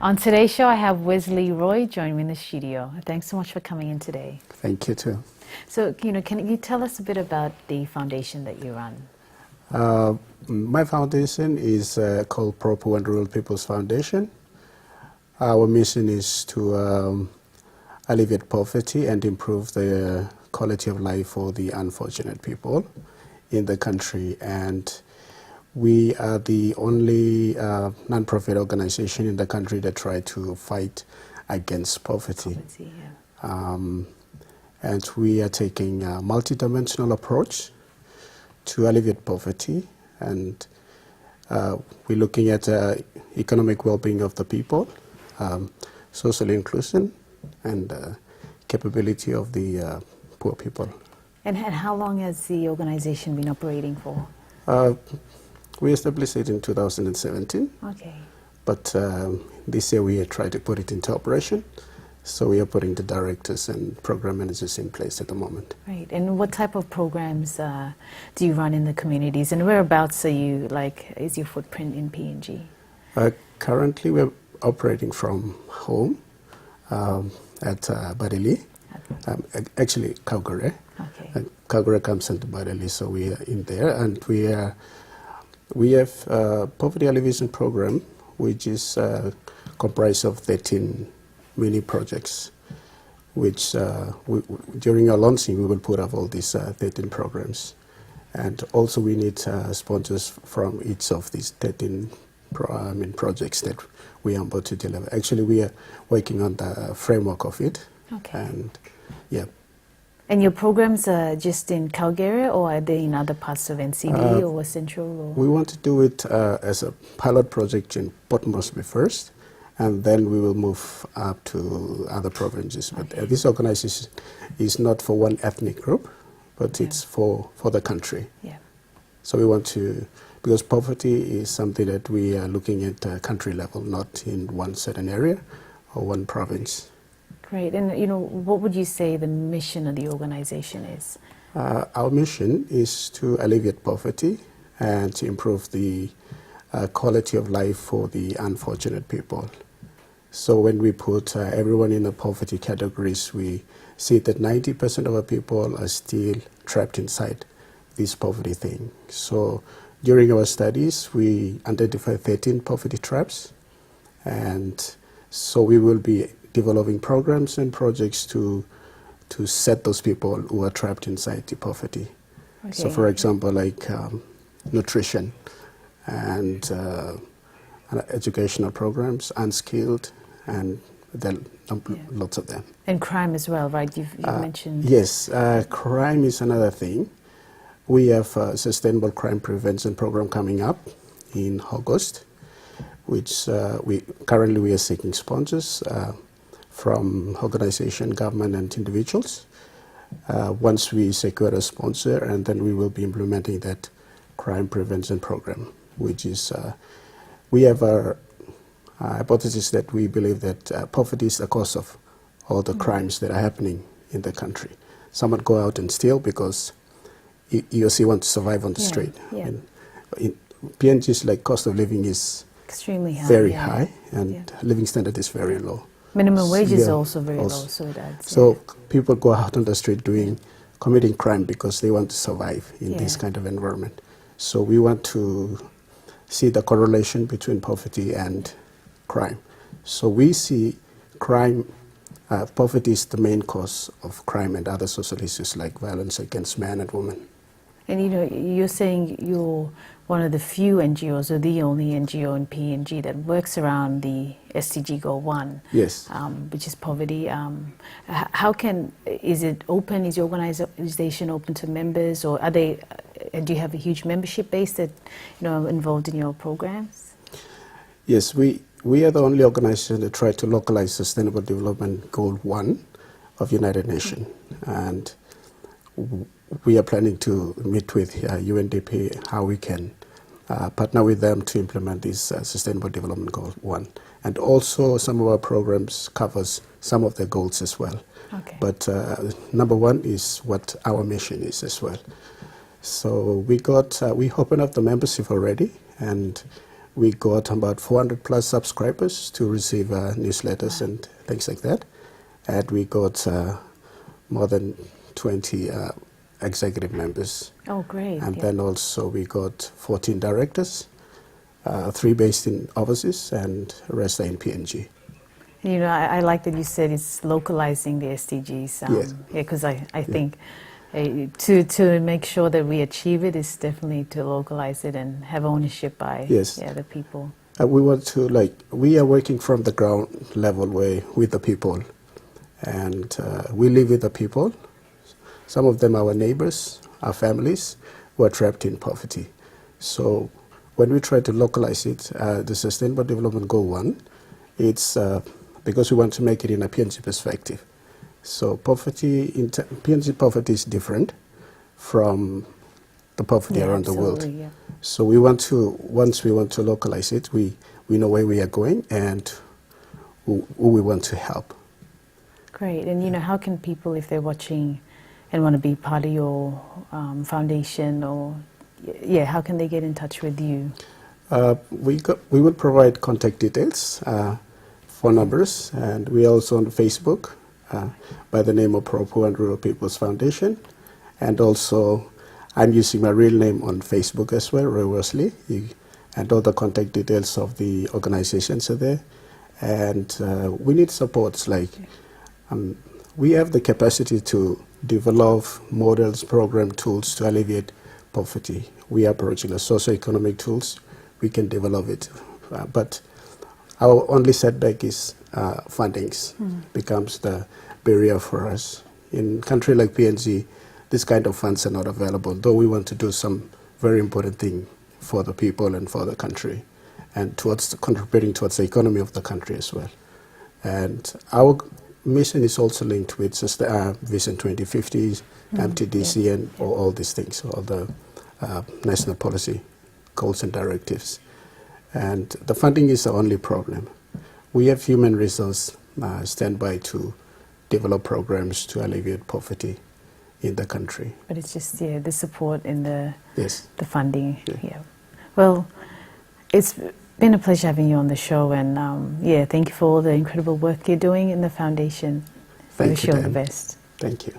On today's show, I have Wesley Roy joining me in the studio. Thanks so much for coming in today. Thank you, too. So, can you tell us a bit about the foundation that you run? My foundation is called Pro-Poor and Rural People's Foundation. Our mission is to alleviate poverty and improve the quality of life for the unfortunate people in the country. And we are the only non-profit organization in the country that try to fight against poverty. And we are taking a multidimensional approach to alleviate poverty, and we're looking at economic well-being of the people, social inclusion, and capability of the poor people. And how long has the organization been operating for? We established it in 2017. Okay. But this year we tried to put it into operation. So we are putting the directors and program managers in place at the moment. Right. And what type of programs do you run in the communities? And whereabouts are you, is your footprint in PNG? Currently we're operating from home at Badeli. Actually, Calgary. Okay. Calgary comes into Badeli, so we are in there. And we have a poverty alleviation program, which is comprised of 13 mini projects, which during our launching we will put up all these 13 programs. And also we need sponsors from each of these 13 projects that we are about to deliver. Actually, we are working on the framework of it. Okay. And yeah. And your programs are just in Calgary, or are they in other parts of NCD or Central? Or? We want to do it as a pilot project in Port Moresby first, and then we will move up to other provinces. But Okay. This organization is not for one ethnic group, but it's for the country. Yeah. So we want to, because poverty is something that we are looking at country level, not in one certain area or one province. Great. And, what would you say the mission of the organization is? Our mission is to alleviate poverty and to improve the quality of life for the unfortunate people. So when we put everyone in the poverty categories, we see that 90% of our people are still trapped inside this poverty thing. So during our studies, we identified 13 poverty traps, and so we will be developing programs and projects to set those people who are trapped inside the poverty. Okay. So for example, like nutrition and educational programs, unskilled, and then lots of them. And crime as well, right? You've mentioned. Yes, crime is another thing. We have a sustainable crime prevention program coming up in August, which we are seeking sponsors from organization, government, and individuals. Once we secure a sponsor, and then we will be implementing that crime prevention program, which is, we have a hypothesis that we believe that poverty is the cause of all the crimes that are happening in the country. Someone go out and steal because he or she wants to survive on the street. Yeah. And in PNG's cost of living is extremely high, very high, and living standard is very low. Minimum wage is also very low, so it adds. So people go out on the street committing crime because they want to survive in this kind of environment. So we want to see the correlation between poverty and crime. So we see crime, poverty is the main cause of crime and other social issues like violence against men and women. And you're saying you're one of the few NGOs, or the only NGO in PNG that works around the SDG Goal 1. Yes. Which is poverty. Is it open? Is your organization open to members, or do you have a huge membership base that are involved in your programs? Yes, we are the only organization that try to localize Sustainable Development Goal 1 of United Nations, and we are planning to meet with UNDP how we can partner with them to implement this Sustainable Development Goal 1. And also some of our programs covers some of the goals as well. Okay. But number one is what our mission is as well. So we opened up the membership already, and we got about 400 plus subscribers to receive newsletters and things like that. And we got more than 20 executive members. Oh, great. And then also we got 14 directors, 3 based in overseas and the rest are in PNG. You know, I like that you said it's localizing the SDGs. Yes. Yeah, because I think to make sure that we achieve it is definitely to localize it and have ownership by the people. We want to, we are working from the ground level way with the people. And we live with the people. Some of them are our neighbors, our families, who are trapped in poverty. So when we try to localize it, the Sustainable Development Goal 1, it's because we want to make it in a PNG perspective. So PNG poverty is different from the poverty around the world. Yeah. So we want to, once we want to localize it, we know where we are going and who we want to help. Great. And you know, how can people, if they're watching and want to be part of your foundation, or how can they get in touch with you? We will provide contact details, phone numbers, and we are also on Facebook by the name of Pro-Poor and Rural People's Foundation. And also, I'm using my real name on Facebook as well, Roy Wesley, and all the contact details of the organizations are there. And we need supports we have the capacity to develop models, program, tools to alleviate poverty. We are approaching the socioeconomic tools. We can develop it. But our only setback is fundings becomes the barrier for us. In a country like PNG, this kind of funds are not available, though we want to do some very important thing for the people and for the country, and towards contributing towards the economy of the country as well. And our mission is also linked with Vision 2050, MTDC, and all these things, all the national policy goals and directives. And the funding is the only problem. We have human resource standby to develop programs to alleviate poverty in the country. But it's just the support and the funding. Yeah. Well, it's been a pleasure having you on the show, and thank you for all the incredible work you're doing in the foundation. I wish you all the best. Thank you.